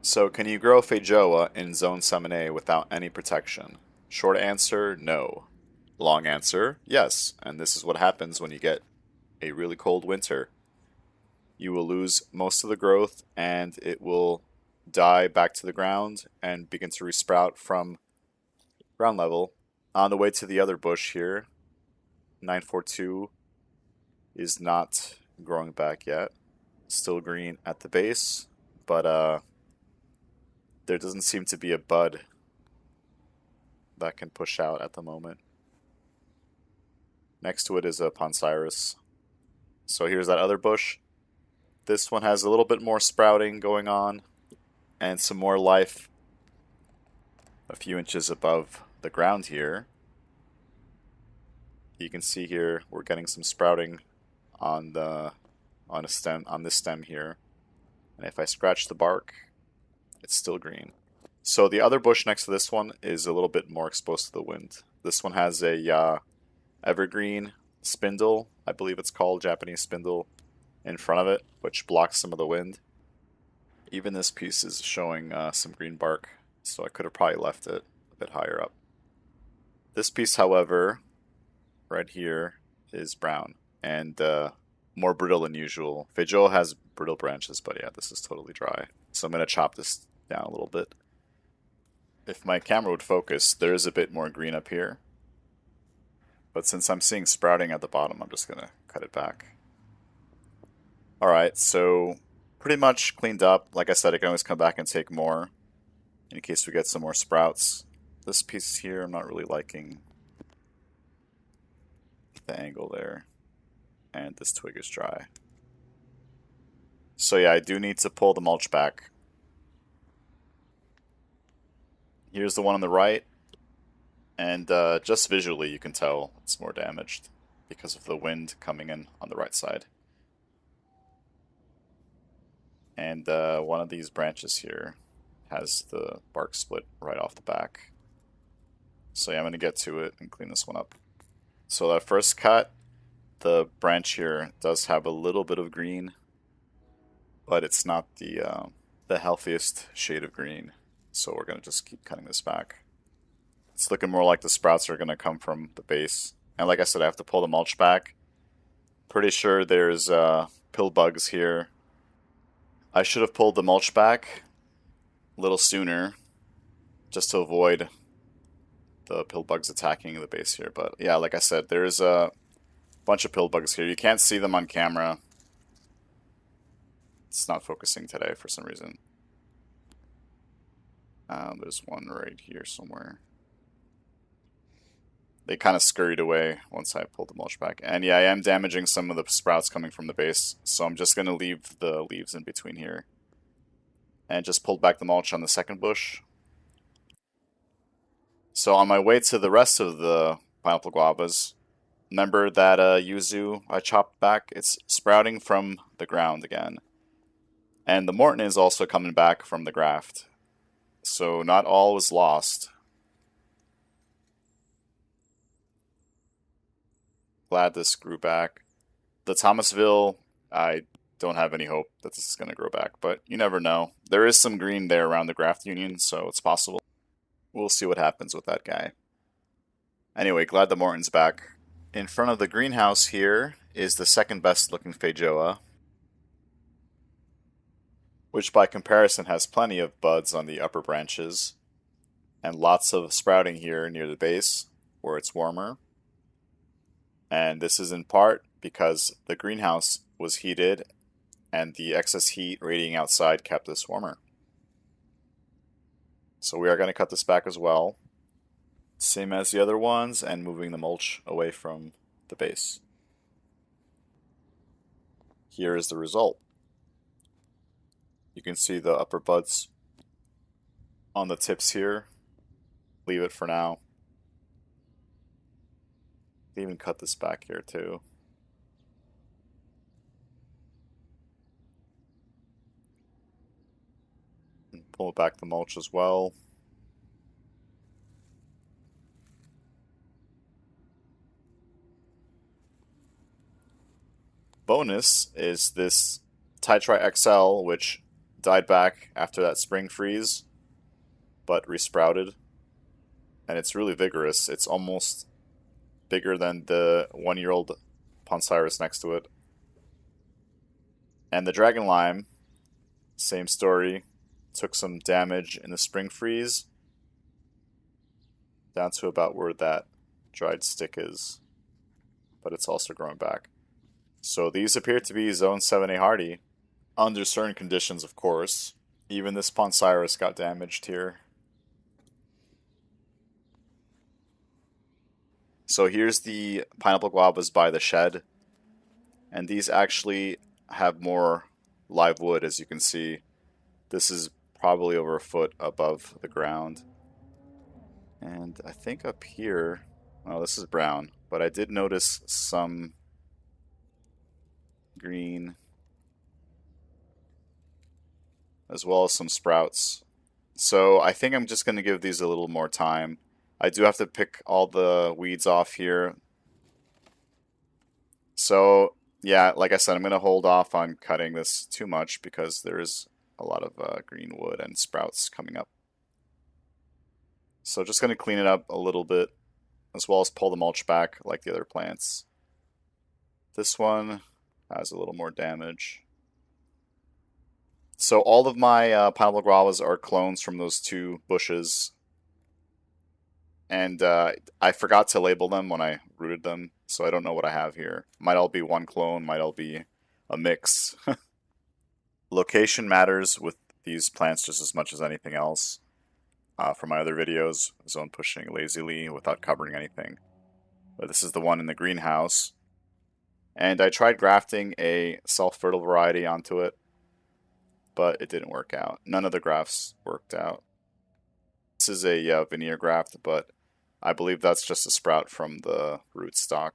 So, can you grow feijoa in Zone 7A without any protection? Short answer, no. Long answer, yes. And this is what happens when you get a really cold winter. You will lose most of the growth and it will die back to the ground and begin to resprout from ground level. On the way to the other bush here, 942 is not growing back yet. Still green at the base, but there doesn't seem to be a bud that can push out at the moment. Next to it is a Poncirus. So here's that other bush. This one has a little bit more sprouting going on and some more life a few inches above the ground here. You can see here we're getting some sprouting on this stem here. And if I scratch the bark, it's still green. So the other bush next to this one is a little bit more exposed to the wind. This one has a evergreen spindle, I believe it's called, Japanese spindle, in front of it, which blocks some of the wind. Even this piece is showing some green bark, so I could have probably left it a bit higher up. This piece, however, right here, is brown and more brittle than usual. Feijoa has brittle branches, but yeah, this is totally dry. So I'm going to chop this down a little bit. If my camera would focus, there is a bit more green up here. But since I'm seeing sprouting at the bottom, I'm just going to cut it back. Alright, so pretty much cleaned up. Like I said, I can always come back and take more in case we get some more sprouts. This piece here, I'm not really liking the angle there. And this twig is dry. So yeah, I do need to pull the mulch back. Here's the one on the right. And just visually you can tell it's more damaged because of the wind coming in on the right side. And one of these branches here has the bark split right off the back. So yeah, I'm going to get to it and clean this one up. So that first cut, the branch here does have a little bit of green, but it's not the healthiest shade of green. So we're going to just keep cutting this back. It's looking more like the sprouts are going to come from the base. And like I said, I have to pull the mulch back. Pretty sure there's pill bugs here. I should have pulled the mulch back a little sooner just to avoid the pill bugs attacking the base here. But yeah, like I said, there's a bunch of pill bugs here. You can't see them on camera. It's not focusing today for some reason. There's one right here somewhere. They kind of scurried away once I pulled the mulch back. And yeah, I am damaging some of the sprouts coming from the base, so I'm just going to leave the leaves in between here. And just pulled back the mulch on the second bush. So on my way to the rest of the pineapple guavas, remember that yuzu I chopped back? It's sprouting from the ground again. And the Morton is also coming back from the graft. So not all was lost. Glad this grew back. The Thomasville, I don't have any hope that this is going to grow back, but you never know. There is some green there around the graft union, so it's possible. We'll see what happens with that guy. Anyway, glad the Morton's back. In front of the greenhouse here is the second best looking feijoa, which by comparison has plenty of buds on the upper branches and lots of sprouting here near the base where it's warmer. And this is in part because the greenhouse was heated and the excess heat radiating outside kept this warmer. So we are going to cut this back as well. Same as the other ones, and moving the mulch away from the base. Here is the result. You can see the upper buds on the tips here. Leave it for now. Even cut this back here too. And pull back the mulch as well. Bonus is this Titri XL, which died back after that spring freeze, but resprouted. And it's really vigorous. It's almost bigger than the 1-year-old Poncirus next to it. And the Dragon Lime, same story. Took some damage in the spring freeze, down to about where that dried stick is. But it's also growing back. So these appear to be Zone 7A hardy, under certain conditions, of course. Even this Poncirus got damaged here. So here's the pineapple guavas by the shed. And these actually have more live wood, as you can see. This is probably over a foot above the ground. And I think up here, oh, this is brown, but I did notice some green, as well as some sprouts. So I think I'm just going to give these a little more time. I do have to pick all the weeds off here. So yeah, like I said, I'm going to hold off on cutting this too much because there is a lot of green wood and sprouts coming up. So just going to clean it up a little bit, as well as pull the mulch back like the other plants. This one has a little more damage. So all of my pineapple guavas are clones from those two bushes. And I forgot to label them when I rooted them, so I don't know what I have here. Might all be one clone, might all be a mix. Location matters with these plants just as much as anything else. From my other videos, zone pushing lazily without covering anything. But this is the one in the greenhouse. And I tried grafting a self-fertile variety onto it, but it didn't work out. None of the grafts worked out. This is a veneer graft, but I believe that's just a sprout from the rootstock.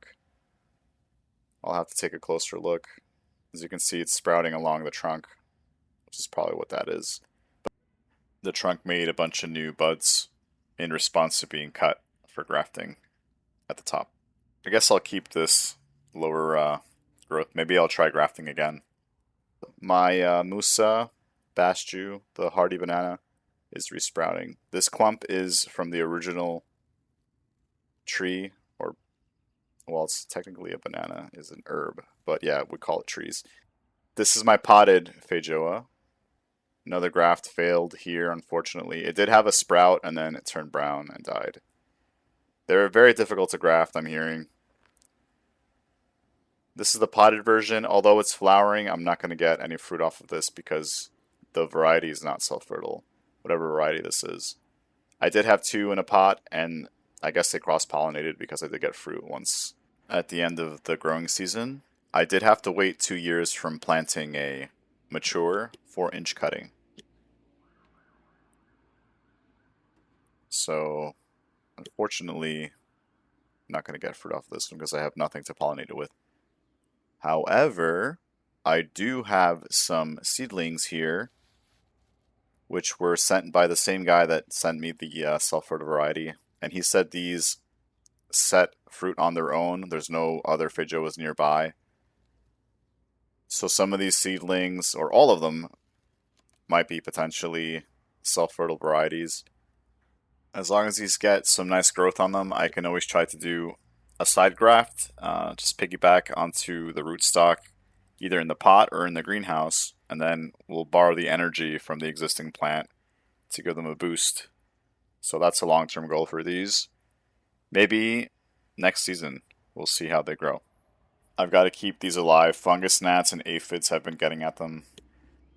I'll have to take a closer look. As you can see, it's sprouting along the trunk, which is probably what that is. The trunk made a bunch of new buds in response to being cut for grafting at the top. I guess I'll keep this lower growth. Maybe I'll try grafting again. My Musa Basju, the hardy banana, is resprouting. This clump is from the original tree, or, well, it's technically a banana, is an herb, but yeah, we call it trees. This is my potted feijoa. Another graft failed here, unfortunately. It did have a sprout, and then it turned brown and died. They're very difficult to graft, I'm hearing. This is the potted version. Although it's flowering, I'm not going to get any fruit off of this because the variety is not self-fertile, whatever variety this is. I did have two in a pot, and I guess they cross-pollinated because I did get fruit once at the end of the growing season. I did have to wait 2 years from planting a mature 4-inch cutting. So, unfortunately, I'm not going to get fruit off this one because I have nothing to pollinate it with. However, I do have some seedlings here, which were sent by the same guy that sent me the self-fertile variety. And he said these set fruit on their own. There's no other feijoas nearby. So some of these seedlings, or all of them, might be potentially self-fertile varieties. As long as these get some nice growth on them, I can always try to do a side graft, just piggyback onto the rootstock, either in the pot or in the greenhouse, and then we'll borrow the energy from the existing plant to give them a boost. So that's a long-term goal for these. Maybe next season we'll see how they grow. I've got to keep these alive. Fungus gnats and aphids have been getting at them.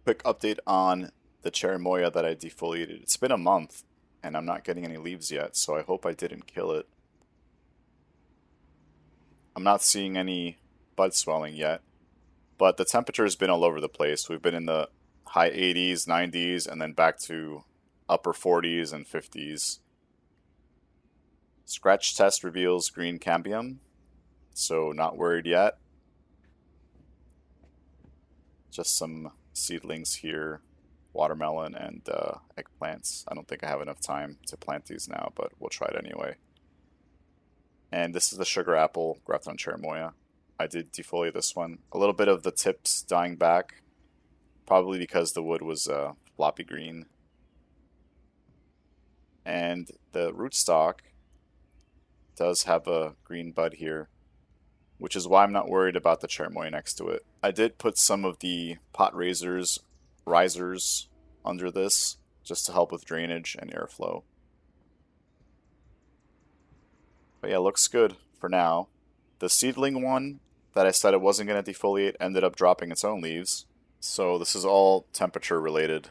Quick update on the cherimoya that I defoliated. It's been a month and I'm not getting any leaves yet, so I hope I didn't kill it. I'm not seeing any bud swelling yet, but the temperature has been all over the place. We've been in the high 80s, 90s, and then back to upper 40s and 50s. Scratch test reveals green cambium, so not worried yet. Just some seedlings here, watermelon and eggplants. I don't think I have enough time to plant these now, but we'll try it anyway. And this is the sugar apple grafted on cherimoya. I did defoliate this one. A little bit of the tips dying back, probably because the wood was floppy green. And the rootstock does have a green bud here, which is why I'm not worried about the cherimoya next to it. I did put some of the pot risers under this just to help with drainage and airflow. But yeah, looks good for now. The seedling one that I said it wasn't going to defoliate ended up dropping its own leaves. So this is all temperature related.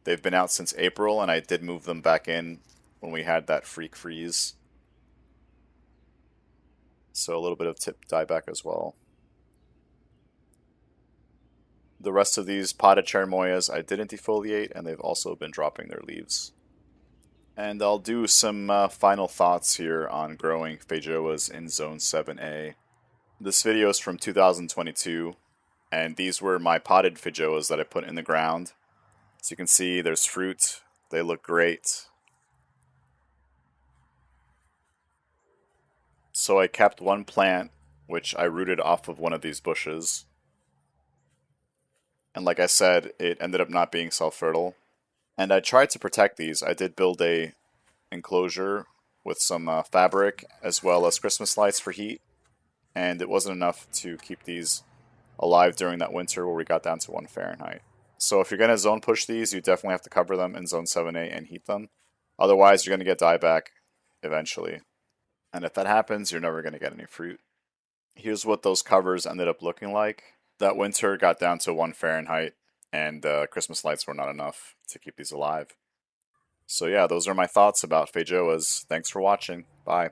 They've been out since April, and I did move them back in when we had that freak freeze. So a little bit of tip dieback as well. The rest of these potted cherimoyas I didn't defoliate, and they've also been dropping their leaves. And I'll do some final thoughts here on growing feijoas in Zone 7A. This video is from 2022, and these were my potted feijoas that I put in the ground. As you can see, there's fruit. They look great. So I kept one plant, which I rooted off of one of these bushes. And like I said, it ended up not being self-fertile. And I tried to protect these. I did build a enclosure with some fabric as well as Christmas lights for heat. And it wasn't enough to keep these alive during that winter where we got down to 1 Fahrenheit. So if you're going to zone push these, you definitely have to cover them in Zone 7A and heat them. Otherwise, you're going to get dieback eventually. And if that happens, you're never going to get any fruit. Here's what those covers ended up looking like. That winter got down to 1 Fahrenheit, and Christmas lights were not enough to keep these alive. So yeah, those are my thoughts about feijoas. Thanks for watching. Bye.